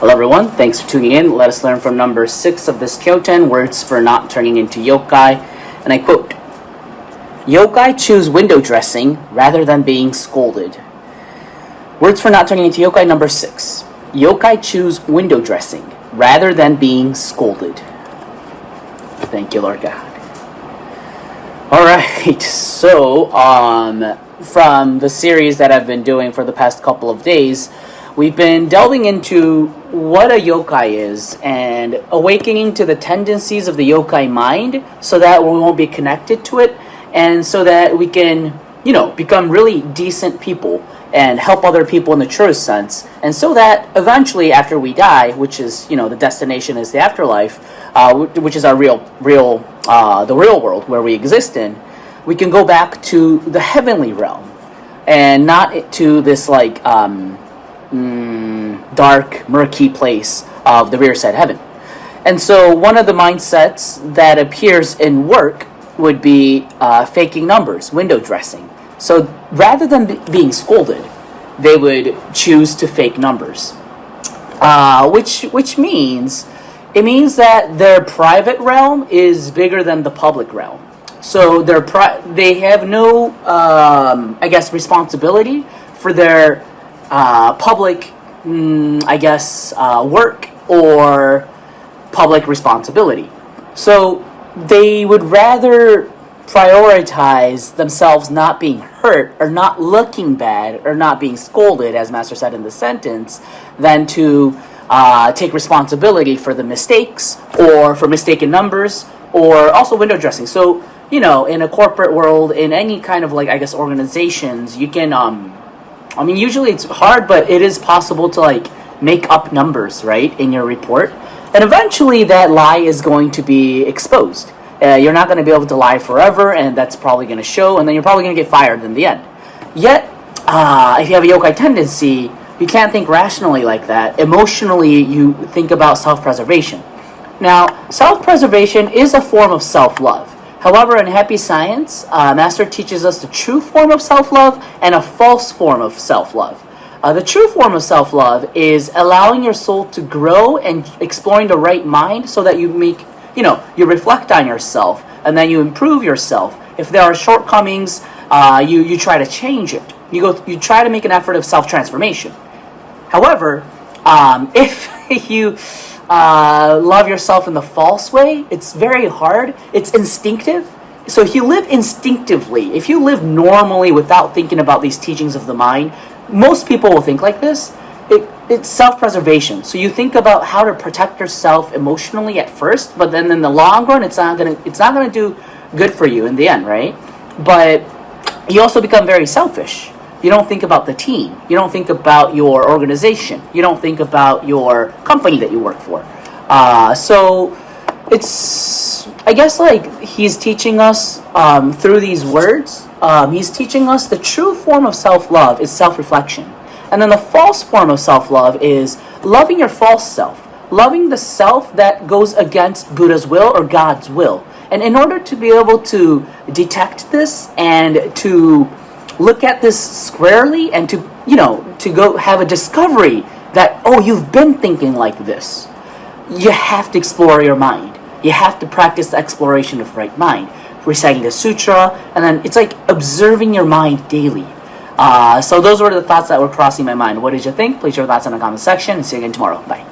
Hello everyone, thanks for tuning in. Let us learn from number 6 of this Kyoten, words for not turning into yokai. And I quote, Yokai choose window dressing rather than being scolded. Words for not turning into yokai number 6. Yokai choose window dressing rather than being scolded. Thank you, Lord God. Alright, so from the series that I've been doing for the past couple of days, we've been delving into what a yokai is and awakening to the tendencies of the yokai mind so that we won't be connected to it and so that we can, become really decent people and help other people in the truest sense. And so that eventually after we die, which is, the destination is the afterlife, which is our the real world where we exist in, we can go back to the heavenly realm and not to this dark, murky place of the rear side heaven. And so one of the mindsets that appears in work would be faking numbers, window dressing. So rather than being scolded, they would choose to fake numbers, which means that their private realm is bigger than the public realm. So they have no, responsibility for their public, work or public responsibility. So they would rather prioritize themselves not being hurt or not looking bad or not being scolded, as Master said in the sentence, than to take responsibility for the mistakes or for mistaken numbers or also window dressing. So, in a corporate world, in any kind of organizations, you can, usually it's hard, but it is possible to make up numbers, right, in your report. And eventually that lie is going to be exposed. You're not going to be able to lie forever, and that's probably going to show, and then you're probably going to get fired in the end. Yet, if you have a yokai tendency, you can't think rationally like that. Emotionally, you think about self-preservation. Now, self-preservation is a form of self-love. However, in Happy Science, Master teaches us the true form of self-love and a false form of self-love. The true form of self-love is allowing your soul to grow and exploring the right mind so that you you reflect on yourself and then you improve yourself. If there are shortcomings, you try to change it. You try to make an effort of self-transformation. However, if you love yourself in the false way, it's very hard. It's instinctive. So if you live instinctively, if you live normally without thinking about these teachings of the mind, most people will think like this. It's self-preservation. So you think about how to protect yourself emotionally at first, but then in the long run, it's not gonna do good for you in the end, right? But you also become very selfish. You don't think about the team. You don't think about your organization. You don't think about your company that you work for. So it's, he's teaching us through these words. He's teaching us the true form of self-love is self-reflection. And then the false form of self-love is loving your false self. Loving the self that goes against Buddha's will or God's will. And in order to be able to detect this and to look at this squarely and to go have a discovery that, you've been thinking like this, you have to explore your mind. You have to practice the exploration of right mind, reciting the sutra, and then it's like observing your mind daily. So those were the thoughts that were crossing my mind. What did you think? Please share your thoughts in the comment section, and see you again tomorrow. Bye.